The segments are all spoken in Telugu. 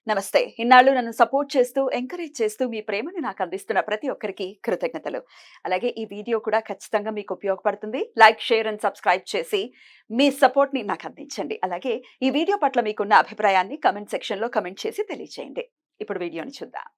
నమస్తే. ఇన్నాళ్ళు నన్ను సపోర్ట్ చేస్తూ, ఎంకరేజ్ చేస్తూ మీ ప్రేమని నాకు అందిస్తున్న ప్రతి ఒక్కరికి కృతజ్ఞతలు. అలాగే ఈ వీడియో కూడా ఖచ్చితంగా మీకు ఉపయోగపడుతుంది. లైక్, షేర్ అండ్ సబ్స్క్రైబ్ చేసి మీ సపోర్ట్‌ని నాకు అందించండి. అలాగే ఈ వీడియో పట్ల మీకున్న అభిప్రాయాన్ని కామెంట్ సెక్షన్‌లో కామెంట్ చేసి తెలియజేయండి. ఇప్పుడు వీడియోని చూద్దాం.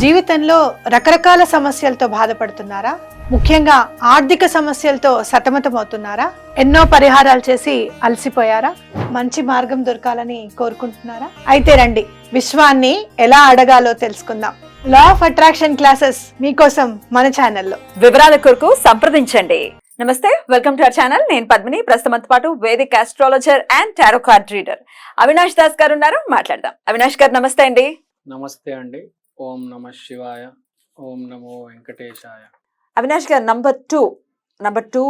జీవితంలో రకరకాల సమస్యలతో బాధపడుతున్నారా? ముఖ్యంగా ఆర్థిక సమస్యలతో సతమతమవుతున్నారా? ఎన్నో పరిహారాలు చేసి అలసిపోయారా? మంచి మార్గం దొరకాలని కోరుకుంటున్నారా? అయితే రండి, విశ్వాన్ని ఎలా అడగాలో తెలుసుకుందాం. లా ఆఫ్ అట్రాక్షన్ క్లాసెస్ మీకోసం మన ఛానల్లో. వివరాల కొరకు సంప్రదించండి. నమస్తే, వెల్కమ్ టు అవర్ ఛానల్. నేను పద్మిని. ప్రస్తుతంతో పాటు Vedic astrologer and tarot card reader Avinash Das గారు ఉన్నారు. మాట్లాడదాం. అవినాష్ గారు నమస్తే అండి. నమస్తే అండి. ఓం నమ శివాయ. ఓం నమో వెంకటేశాయ. అవినాష్ గారు, నంబర్ టూ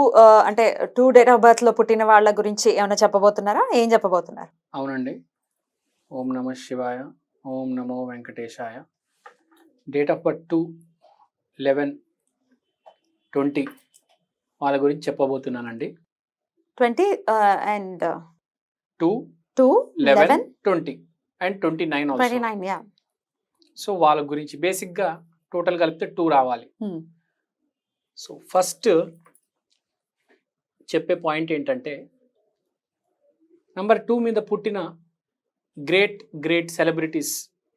అంటే 2 డేట్ ఆఫ్ బర్త్ లో పుట్టిన వాళ్ళ గురించి ఏమైనా చెప్పబోతున్నారా? ఏం చెప్పబోతున్నారు? అవునండి. ఓం నమ శివాయ. ఓం నమో వెంకటేశాయ. డేట్ ఆఫ్ బర్త్ 2/11/20 వాళ్ళ గురించి చెప్పబోతున్నానండి. 20 and 2/11/20 and 29 also. 29, yeah. So వాళ్ళ గురించి బేసిక్గా టోటల్ కలిపితే 2 రావాలి. సో ఫస్ట్ చెప్పే పాయింట్ ఏంటంటే, నంబర్ 2 మీద పుట్టిన గ్రేట్ సెలబ్రిటీస్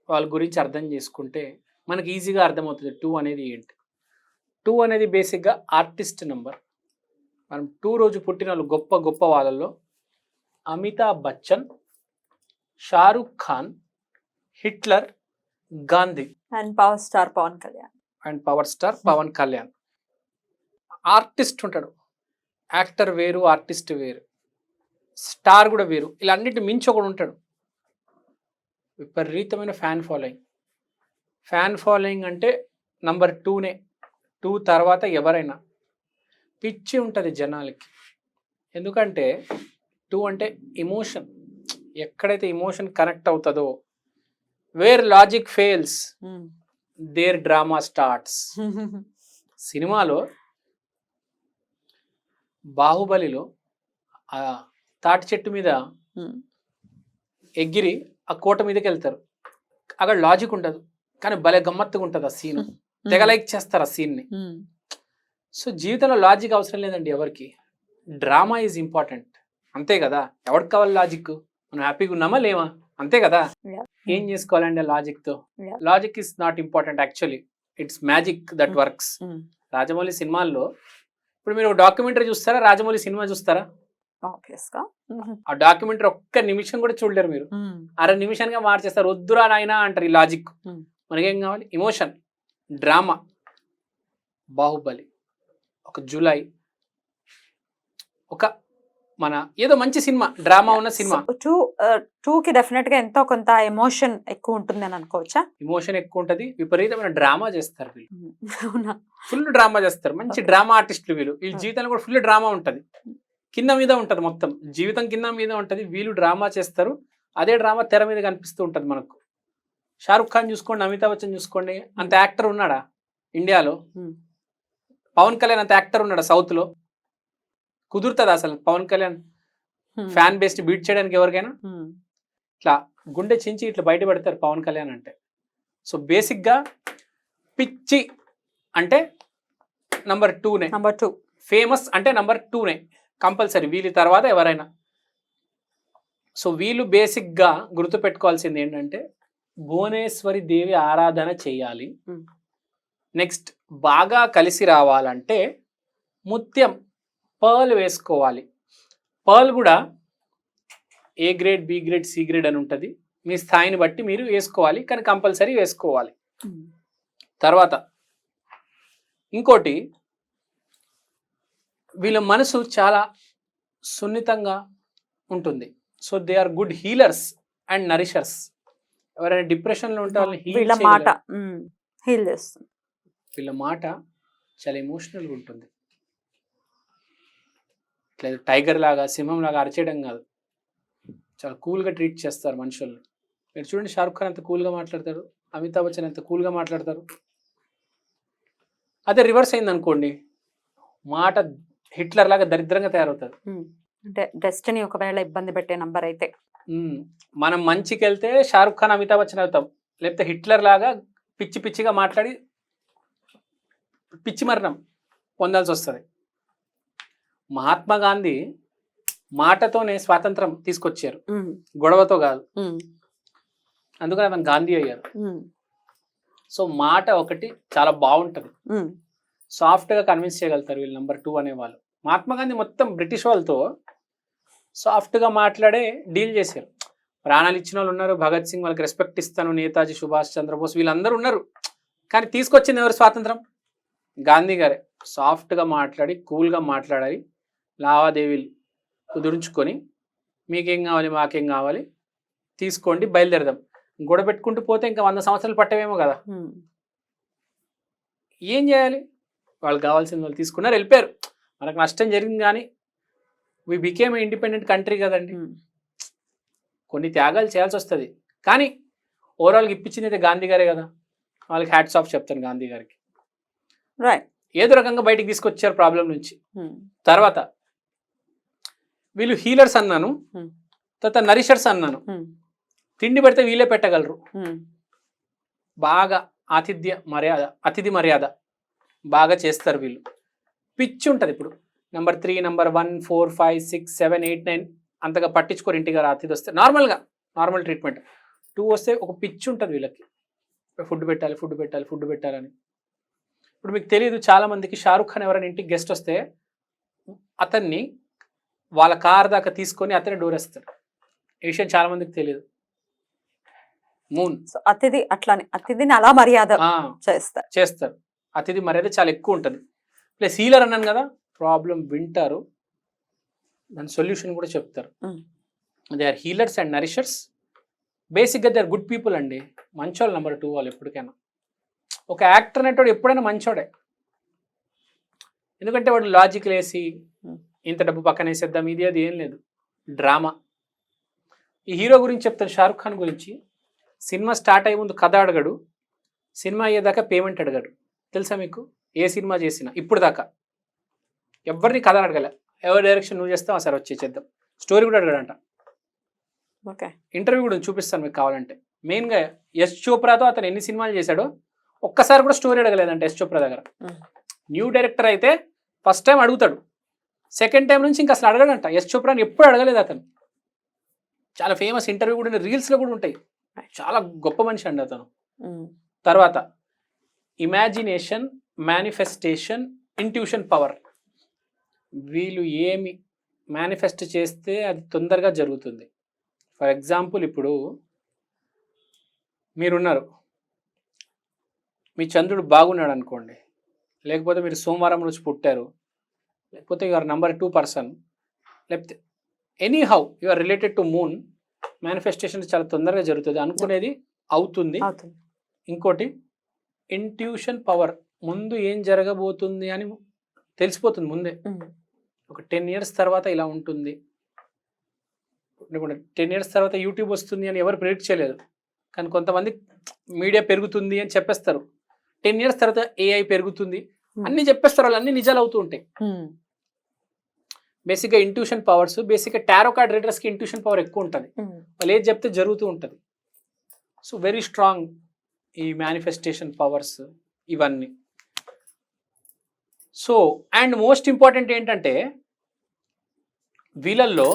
వాళ్ళ గురించి అర్థం చేసుకుంటే మనకి ఈజీగా అర్థమవుతుంది 2 అనేది ఏంటి. 2 అనేది బేసిక్గా ఆర్టిస్ట్ నెంబర్. మనం 2 రోజు పుట్టిన వాళ్ళు గొప్ప వాళ్ళల్లో Amitabh Bachchan, Shahrukh Khan, Hitler, Gandhi and power star Pawan Kalyan. Artist ఉంటాడు. యాక్టర్ వేరు, ఆర్టిస్ట్ వేరు, స్టార్ కూడా వేరు. ఇలా అన్నిటి మించి ఒకడు ఉంటాడు. విపరీతమైన ఫ్యాన్ ఫాలోయింగ్ అంటే నంబర్ 2నే. 2 తర్వాత ఎవరైనా పిచ్చి ఉంటుంది జనాలకి. ఎందుకంటే 2 అంటే ఎమోషన్. ఎక్కడైతే ఎమోషన్ కనెక్ట్ అవుతుందో, where logic fails there drama starts. సినిమాలో బాహుబలిలో ఆ తాటి చెట్టు మీద ఎగిరి ఆ కోట మీదకి వెళ్తారు. అక్కడ లాజిక్ ఉండదు, కానీ భలే గమ్మత్తుగా ఉంటుంది ఆ సీన్. తెగ లైక్ చేస్తారు ఆ సీన్ని. సో జీవితంలో లాజిక్ అవసరం లేదండి ఎవరికి. Drama is important. అంతే కదా. ఎవరికి కావాలి లాజిక్? మనం హ్యాపీగా ఉన్నామా లేవా? అంతే కదా. ఏం చేసుకోవాలండి లాజిక్తో? Logic is not important actually. It's magic that works. Rajamouli సినిమాల్లో ఇప్పుడు మీరు ఒక డాక్యుమెంటరీ చూస్తారా, రాజమౌళి సినిమా చూస్తారా? ఆ డాక్యుమెంటరీ ఒక్క నిమిషం కూడా చూడలేరు మీరు. అర నిమిషంగా మార్చేస్తారు. వద్దురా నాయనా అంటారు. ఈ లాజిక్. మనకేం కావాలి? Emotion, drama. బాహుబలి, ఒక జూలై, ఒక మన ఏదో మంచి సినిమా, డ్రామా ఉన్న సినిమా. 2కి డెఫినెట్ గా ఎంతో కొంత ఎమోషన్ ఎక్కువ ఉంటుంది అని అనుకోవచ్చా? ఎమోషన్ ఎక్కువ ఉంటది. విపరీతమైన డ్రామా చేస్తారు వీళ్ళు. ఫుల్ డ్రామా చేస్తారు. మంచి డ్రామా ఆర్టిస్టులు వీళ్ళు. వీళ్ళ జీవితంలో కూడా ఫుల్ డ్రామా ఉంటది. కింద మీద ఉంటది, మొత్తం జీవితం కింద మీద ఉంటది. వీళ్ళు డ్రామా చేస్తారు. అదే డ్రామా తెర మీద కనిపిస్తూ ఉంటది మనకు. షారుఖ్ ఖాన్ చూసుకోండి, అమితాబ్ బచ్చన్ చూసుకోండి. అంత యాక్టర్ ఉన్నాడా ఇండియాలో? పవన్ కళ్యాణ్ అంత యాక్టర్ ఉన్నాడా సౌత్ లో? కుదురుతుంది అసలు Pawan Kalyan fan base beat చేయడానికి ఎవరికైనా? ఇట్లా గుండె చించి ఇట్లా బయట పెడతారు పవన్ కళ్యాణ్ అంటే. సో బేసిక్ గా పిచ్చి అంటే నంబర్ 2నే. నంబర్ 2 ఫేమస్ అంటే నంబర్ 2నే కంపల్సరీ. వీళ్ళ తర్వాత ఎవరైనా. సో వీళ్ళు బేసిక్ గా గుర్తు పెట్టుకోవాల్సింది ఏంటంటే, భువనేశ్వరి దేవి ఆరాధన చేయాలి. నెక్స్ట్ బాగా కలిసి రావాలంటే ముత్యం, పర్ల్ వేసుకోవాలి. పర్ల్ కూడా A grade, B grade, C grade అని ఉంటుంది. మీ స్థాయిని బట్టి మీరు వేసుకోవాలి, కానీ కంపల్సరీ వేసుకోవాలి. తర్వాత ఇంకోటి, వీళ్ళ మనసు చాలా సున్నితంగా ఉంటుంది. So they are good healers and nourishers. ఎవరైనా డిప్రెషన్లో ఉంటే వాళ్ళని హీల్ చేస్తుంది. వీళ్ళ మాట చాలా ఎమోషనల్గా ఉంటుంది. లేదు టైగర్ లాగా, సింహం లాగా అరిచేయడం కాదు. చాలా కూల్గా ట్రీట్ చేస్తారు మనుషుల్ని. మీరు చూడండి, షారుఖ్ ఖాన్ ఎంత కూల్గా మాట్లాడతారు, అమితాబ్ బచ్చన్ ఎంత కూల్గా మాట్లాడతారు. అదే రివర్స్ అయింది అనుకోండి, మాట హిట్లర్ లాగా దరిద్రంగా తయారవుతుంది. అంటే డెస్టినీ ఒకవేళ ఇబ్బంది పెట్టే నంబర్ అయితే మనం మంచికి వెళ్తే షారుఖ్ ఖాన్ అమితాబ్ బచ్చన్ అవుతాం, లేకపోతే హిట్లర్ లాగా పిచ్చి పిచ్చిగా మాట్లాడి పిచ్చి మరణం పొందాల్సి వస్తుంది. మహాత్మా గాంధీ మాటతోనే స్వాతంత్రం తీసుకొచ్చారు, గొడవతో కాదు. అందుకని అతను గాంధీ అయ్యారు. సో మాట ఒకటి చాలా బాగుంటది, సాఫ్ట్ గా కన్విన్స్ చేయగలుగుతారు వీళ్ళు నెంబర్ 2 అనేవాళ్ళు. మహాత్మా గాంధీ మొత్తం బ్రిటిష్ వాళ్ళతో సాఫ్ట్ గా మాట్లాడే డీల్ చేశారు. ప్రాణాలు ఇచ్చిన వాళ్ళు ఉన్నారు, భగత్ సింగ్ వాళ్ళకి రెస్పెక్ట్ ఇస్తాను, నేతాజీ సుభాష్ చంద్రబోస్ వీళ్ళందరూ ఉన్నారు. కానీ తీసుకొచ్చింది ఎవరు స్వాతంత్రం? గాంధీ గారే. సాఫ్ట్ గా మాట్లాడి కూల్ గా మాట్లాడాలి, లావాదేవీలు కుదుర్చుకొని మీకేం కావాలి మాకేం కావాలి తీసుకోండి బయలుదేరదాం. గొడవ పెట్టుకుంటూ పోతే ఇంకా 100 సంవత్సరాలు పట్టవేమో కదా. ఏం చేయాలి? వాళ్ళు కావాల్సిన వాళ్ళు తీసుకున్నారు, వెళ్ళిపోయారు. మనకు నష్టం జరిగింది కానీ వి బికేమ్ ఇండిపెండెంట్ కంట్రీ కదండి. కొన్ని త్యాగాలు చేయాల్సి వస్తుంది, కానీ ఓవరాల్గా ఇప్పించింది అయితే గాంధీ గారే కదా. వాళ్ళకి హ్యాట్స్ ఆఫ్ చెప్తాను గాంధీ గారికి. ఏదో రకంగా బయటికి తీసుకొచ్చారు ప్రాబ్లం నుంచి. తర్వాత వీళ్ళు హీలర్స్ అన్నాను, తర్వాత నరిషర్స్ అన్నాను. తిండి పెడితే వీళ్ళే పెట్టగలరు, బాగా అతిథి మర్యాద బాగా చేస్తారు వీళ్ళు. పిచ్చి ఉంటుంది. ఇప్పుడు నెంబర్ 3, నెంబర్ 1, 4, 5, 6, 7, 8, 9 అంతగా పట్టించుకోరు. ఇంటికి అతిథి వస్తే నార్మల్ ట్రీట్మెంట్. 2 వస్తే ఒక పిచ్చి ఉంటుంది వీళ్ళకి, ఫుడ్ పెట్టాలని. ఇప్పుడు మీకు తెలియదు, చాలా మందికి షారుఖ్ ఖాన్ ఎవరైనా ఇంటికి గెస్ట్ వస్తే అతన్ని వాళ్ళ కార్ దాకా తీసుకొని అతనే డోర్ వేస్తాడు. ఈ విషయం చాలా మందికి తెలియదు. మూన్ అతిథిని అలా మర్యాద చేస్తారు. అతిథి మర్యాద చాలా ఎక్కువ ఉంటుంది. ప్లస్ హీలర్ అన్నాను కదా, ప్రాబ్లం వింటారు, దాని సొల్యూషన్ కూడా చెప్తారు. They are healers and nourishers. బేసిక్గా దే ఆర్ గుడ్ పీపుల్ అండి, మంచోళ్ళు నెంబర్ 2 వాళ్ళు ఎప్పటికైనా. ఒక యాక్టర్ అనేటోడు ఎప్పుడైనా మంచోడే, ఎందుకంటే వాడు లాజిక్ వేసి ఇంత డబ్బు పక్కన వేసేద్దాం ఇది అది ఏం లేదు, డ్రామా. ఈ హీరో గురించి చెప్తాను, షారుఖ్ ఖాన్ గురించి. సినిమా స్టార్ట్ అయ్యే ముందు కథ అడగడు, సినిమా అయ్యేదాకా పేమెంట్ అడగడు. తెలుసా మీకు? ఏ సినిమా చేసినా ఇప్పుడు దాకా ఎవరిని కథ అడగలే. ఎవరి డైరెక్షన్ నువ్వు చేస్తావు సరే వచ్చి చేద్దాం. స్టోరీ కూడా అడగడంట. ఇంటర్వ్యూ కూడా చూపిస్తాను మీకు కావాలంటే. మెయిన్గా యశ్ చోప్రాతో అతను ఎన్ని సినిమాలు చేశాడో ఒక్కసారి కూడా స్టోరీ అడగలేదంట యశ్ చోప్రా దగ్గర. న్యూ డైరెక్టర్ అయితే ఫస్ట్ టైం అడుగుతాడు, సెకండ్ టైం నుంచి ఇంకా అసలు అడగడంట. యశ్ చోప్రాని ఎప్పుడు అడగలేదు అతను. చాలా ఫేమస్ ఇంటర్వ్యూ కూడా రీల్స్లో కూడా ఉంటాయి. చాలా గొప్ప మనిషి అండి అతను. తర్వాత ఇమాజినేషన్, మేనిఫెస్టేషన్, ఇంట్యూషన్ పవర్. వీళ్ళు ఏమి మేనిఫెస్ట్ చేస్తే అది తొందరగా జరుగుతుంది. ఫర్ ఎగ్జాంపుల్ ఇప్పుడు మీరున్నారు, మీ చంద్రుడు బాగున్నాడు అనుకోండి, లేకపోతే మీరు సోమవారం రోజు పుట్టారు, లేకపోతే యు ఆర్ నెంబర్ 2 పర్సన్, లేకపోతే anyhow you are related to moon, manifestation చాలా తొందరగా జరుగుతుంది, అనుకునేది అవుతుంది. ఇంకోటి ఇంట్యూషన్ పవర్, ముందు ఏం జరగబోతుంది అని తెలిసిపోతుంది ముందే. ఒక 10 years తర్వాత ఇలా ఉంటుంది, 10 years తర్వాత యూట్యూబ్ వస్తుంది అని ఎవరు ప్రిడిక్ట్ చేయలేదు, కానీ కొంతమంది మీడియా పెరుగుతుంది అని చెప్పేస్తారు. 10 years తర్వాత AI పెరుగుతుంది అన్ని చెప్పేస్తారు, వాళ్ళు అన్ని నిజాలు అవుతూ ఉంటాయి. బేసిక్గా ఇంట్యూషన్ పవర్స్, బేసిక్గా టారో కార్డ్ రీడర్స్కి ఇంట్యూషన్ పవర్ ఎక్కువ ఉంటుంది. వాళ్ళు ఏది చెప్తే జరుగుతూ ఉంటుంది. సో వెరీ స్ట్రాంగ్ ఈ మేనిఫెస్టేషన్ పవర్స్ ఇవన్నీ. సో అండ్ మోస్ట్ ఇంపార్టెంట్ ఏంటంటే వీళ్ళల్లో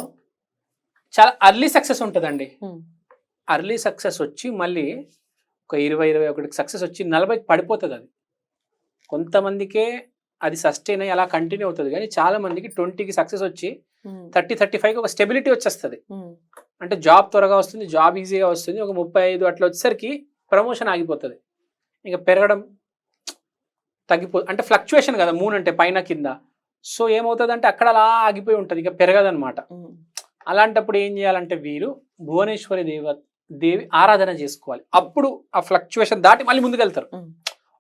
చాలా అర్లీ సక్సెస్ ఉంటుందండి. అర్లీ సక్సెస్ వచ్చి మళ్ళీ ఒక 20-21 సక్సెస్ వచ్చి 40కి పడిపోతుంది. అది కొంతమందికే అది సస్టైన్ అయ్యి అలా కంటిన్యూ అవుతుంది, కానీ చాలా మందికి 20కి సక్సెస్ వచ్చి 30-35కి ఒక స్టెబిలిటీ వచ్చేస్తుంది. అంటే జాబ్ త్వరగా వస్తుంది, జాబ్ ఈజీగా వస్తుంది. ఒక 35 అట్లా వచ్చేసరికి ప్రమోషన్ ఆగిపోతుంది, ఇంకా పెరగడం అంటే ఫ్లక్చుయేషన్ కదా మూన్ అంటే పైన కింద. సో ఏమవుతుంది అంటే అక్కడ అలా ఆగిపోయి ఉంటుంది, ఇక పెరగదనమాట. అలాంటప్పుడు ఏం చేయాలంటే వీరు భువనేశ్వరి దేవి ఆరాధన చేసుకోవాలి. అప్పుడు ఆ ఫ్లక్చుయేషన్ దాటి మళ్ళీ ముందుకెళ్తారు.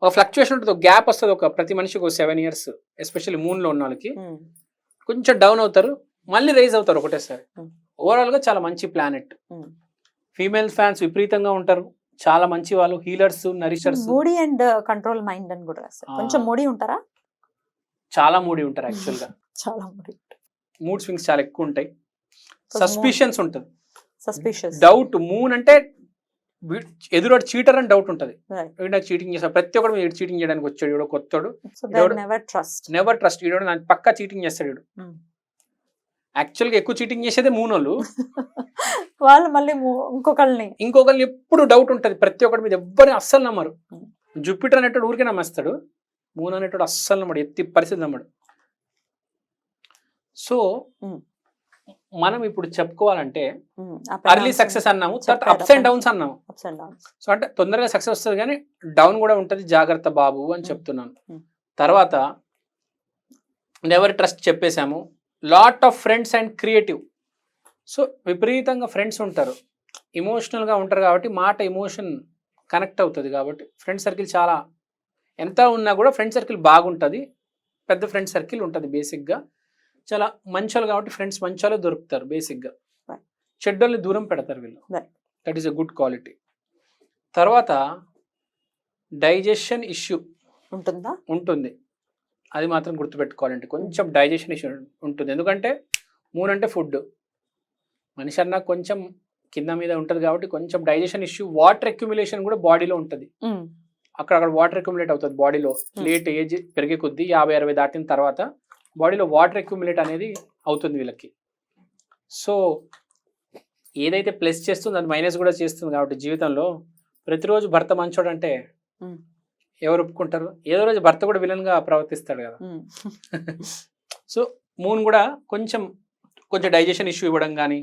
ఒక ఫ్లక్చుయేషన్ ఉంటుంది, ఒక గ్యాప్ వస్తుంది, ఒక ప్రతి మనిషికి ఒక 7 years, ఎస్పెషల్లీ మూన్లో ఉన్న వాళ్ళకి కొంచెం డౌన్ అవుతారు, మళ్ళీ రైజ్ అవుతారు ఒకటేసారి. ఓవరాల్గా చాలా మంచి ప్లానెట్. ఫీమేల్ ఫ్యాన్స్ విపరీతంగా ఉంటారు, చాలా మంచి వాళ్ళు, healers, nourishers. Moody and control mind అని కూడా రాస్తారు. కొంచెం మూడీ ఉంటారా? చాలా మూడీ ఉంటారు యాక్చువల్గా. చాలా మూడీ, మూడ్ స్వింగ్స్ చాలా ఎక్కువ ఉంటాయి. సస్పిషన్స్ ఉంటుంది. సస్పిషియస్. డౌట్. మూన్ అంటే ఎదురోడు చీటర్ అని డౌట్ ఉంటుంది. Right. వీడు నాకు చీటింగ్ చేస్తాడు, ప్రతి ఒక్కడు వీడు చీటింగ్ చేయడానికి వచ్చాడు, వీడు కొత్తడు, so they never trust. Never trust, వీడు నాకు పక్కా చీటింగ్ చేస్తాడు వీడు. యాక్చువల్గా ఎక్కువ చీటింగ్ చేసేదే మూన్ వాళ్ళు. వాళ్ళు మళ్ళీ ఇంకొకరిని ఎప్పుడు డౌట్ ఉంటుంది ప్రతి ఒక్కటి మీద, ఎవ్వరిని అస్సలు నమ్మరు. జూపిటర్ అనేటోడు ఊరికే నమ్మేస్తాడు, మూన్ అనేటోడు అస్సలు నమ్మడు, ఎత్తి పరిస్థితి నమ్మడు. సో మనం ఇప్పుడు చెప్పుకోవాలంటే అర్లీ సక్సెస్ అన్నాము, తర్వాత అప్స్ అండ్ డౌన్స్ అన్నాము. సో అంటే తొందరగా సక్సెస్ వస్తుంది కానీ డౌన్ కూడా ఉంటుంది, జాగ్రత్త బాబు అని చెప్తున్నాను. తర్వాత నెవర్ ట్రస్ట్ చెప్పేశాము. Lot of friends and creative. So విపరీతంగా ఫ్రెండ్స్ ఉంటారు, ఇమోషనల్గా ఉంటారు కాబట్టి మాట ఎమోషన్ కనెక్ట్ అవుతుంది కాబట్టి ఫ్రెండ్ సర్కిల్ చాలా ఎంత ఉన్నా కూడా ఫ్రెండ్ సర్కిల్ బాగుంటుంది, పెద్ద ఫ్రెండ్ సర్కిల్ ఉంటుంది. బేసిక్గా చాలా మంచోళ్ళు కాబట్టి ఫ్రెండ్స్ మంచోళ్ళు దొరుకుతారు. బేసిక్గా చెడ్డోళ్ళని దూరం పెడతారు వీళ్ళు. That is a good quality. తర్వాత డైజెషన్ ఇష్యూ ఉంటుంది, అది మాత్రం గుర్తుపెట్టుకోవాలంటే కొంచెం డైజెషన్ ఇష్యూ ఉంటుంది. ఎందుకంటే మూన్ అంటే ఫుడ్, మనిషి అన్నా కొంచెం కింద మీద ఉంటుంది కాబట్టి కొంచెం డైజెషన్ ఇష్యూ. వాటర్ అక్యుములేషన్ కూడా బాడీలో ఉంటుంది, అక్కడ వాటర్ అక్యుములేట్ అవుతుంది బాడీలో. లేట్ ఏజ్ పెరిగే కొద్దీ 50-60 దాటిన తర్వాత బాడీలో వాటర్ అక్యుములేట్ అనేది అవుతుంది వీళ్ళకి. సో ఏదైతే ప్లస్ చేస్తుందో అది మైనస్ కూడా చేస్తుంది కాబట్టి జీవితంలో ప్రతిరోజు భర్త మంచోడు అంటే ఎవరు ఒప్పుకుంటారు? ఏదో రోజు భర్త కూడా విలన్ గా ప్రవర్తిస్తాడు కదా. సో మూన్ కూడా కొంచెం డైజెషన్ ఇష్యూ ఇవ్వడం కానీ,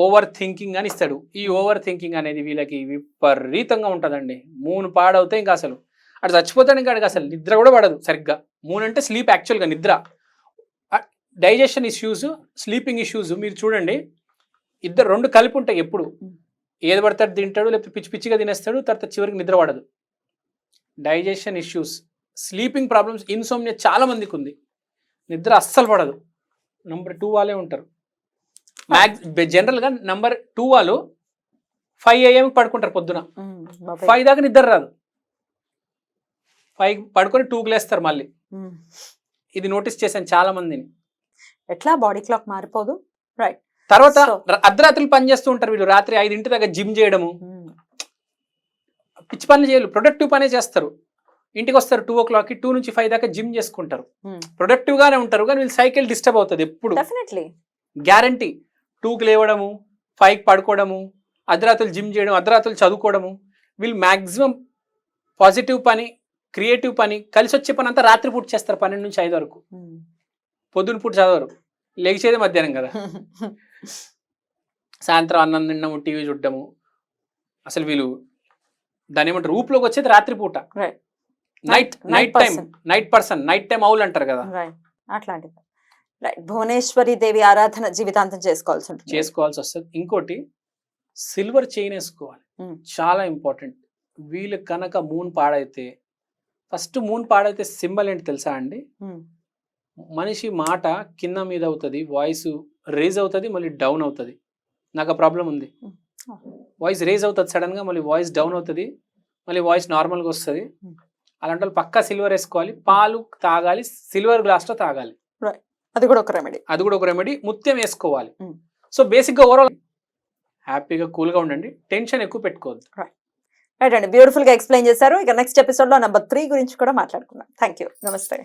ఓవర్ థింకింగ్ అని ఇస్తాడు. ఈ ఓవర్ థింకింగ్ అనేది వీళ్ళకి విపరీతంగా ఉంటుందండి. మూన్ పాడవుతే ఇంకా అసలు అటు చచ్చిపోతాడు, ఇంకా అసలు నిద్ర కూడా పడదు సరిగ్గా. మూన్ అంటే స్లీప్, యాక్చువల్గా నిద్ర. డైజెషన్ ఇష్యూస్, స్లీపింగ్ ఇష్యూస్ మీరు చూడండి, ఇద్దరు రెండు కలిపి ఉంటాయి. ఎప్పుడు ఏది పడతాడు తింటాడు, లేకపోతే పిచ్చి పిచ్చిగా తినేస్తాడు, తర్వాత చివరికి నిద్ర పడదు. Digestion issues, sleeping problems, insomnia చాలా మందికి ఉంది, నిద్ర అస్సలు పడదు. నంబర్ 2 వాళ్ళే ఉంటారు జనరల్గా. నంబర్ 2 వాళ్ళు 5 AM పడుకుంటారు పొద్దున, 5 దాకా నిద్ర రాదు. 5 పడుకొని 2కి లేస్తారు మళ్ళీ. ఇది నోటీస్ చేశాను చాలా మందిని. ఎట్లా బాడీ క్లాక్ మారిపోదు. రైట్. తర్వాత అర్ధరాత్రులు పని చేస్తూ ఉంటారు వీళ్ళు, రాత్రి 5 దాకా జిమ్ చేయడము, పిచ్చి పనులు చేయరు, ప్రొడక్టివ్ పనే చేస్తారు. ఇంటికి వస్తారు 2 o'clockకి, 2 నుంచి 5 దాకా జిమ్ చేసుకుంటారు, ప్రొడక్టివ్ గానే ఉంటారు. కానీ వీళ్ళు సైకిల్ డిస్టర్బ్ అవుతుంది ఎప్పుడు, గ్యారంటీ. 2కి లేవడము, 5కి పడుకోవడము, అర్ధరాత్రులు జిమ్ చేయడం, అర్ధరాత్రులు చదువుకోవడము. వీళ్ళు మాక్సిమం పాజిటివ్ పని, క్రియేటివ్ పని, కలిసి వచ్చే పని అంతా రాత్రి పూట చేస్తారు, 12 నుంచి 5 వరకు. పొద్దున పూట చదవరు, లేచేదే మధ్యాహ్నం కదా. సాయంత్రం అన్నం తినడము, టీవీ చూడడము. అసలు వీళ్ళు దాని ఏమంటారు, ఊపులోకి వచ్చేది రాత్రి పూట. Night person, night time owl అంటారు కదా, అట్లాంటిది. భువనేశ్వరి దేవి ఆరాధన జీవితాంతం చేసుకోవాల్సి వస్తుంది. ఇంకోటి సిల్వర్ చైన్ వేసుకోవాలి, చాలా ఇంపార్టెంట్. వీళ్ళు కనుక మూన్ పాడైతే, ఫస్ట్ మూన్ పాడైతే సింబల్ ఏంటి తెలుసా అండి? మనిషి మాట కింద మీద అవుతుంది, వాయిస్ రేజ్ అవుతుంది, మళ్ళీ డౌన్ అవుతుంది. నాకు ఆ ప్రాబ్లం ఉంది. వాయిస్ రేజ్ అవుతుంది సడన్గా, మళ్ళీ వాయిస్ డౌన్ అవుతుంది, మళ్ళీ వాయిస్ నార్మల్గా వస్తుంది. అలాంటి వాళ్ళు పక్కా సిల్వర్ వేసుకోవాలి. పాలు తాగాలి, సిల్వర్ గ్లాస్లో తాగాలి, అది కూడా ఒక రెమెడీ. ముత్యం వేసుకోవాలి. సో బేసిక్గా ఓవరాల్ హ్యాపీగా కూల్గా ఉండండి, టెన్షన్ ఎక్కువ పెట్టుకోవద్దు. రైట్ అండి, బ్యూటిఫుల్ గా ఎక్స్ప్లెయిన్ చేశారు. ఇక నెక్స్ట్ ఎపిసోడ్ లో నెంబర్ 3 గురించి కూడా మాట్లాడుకుందాం. థ్యాంక్ యూ, నమస్తే.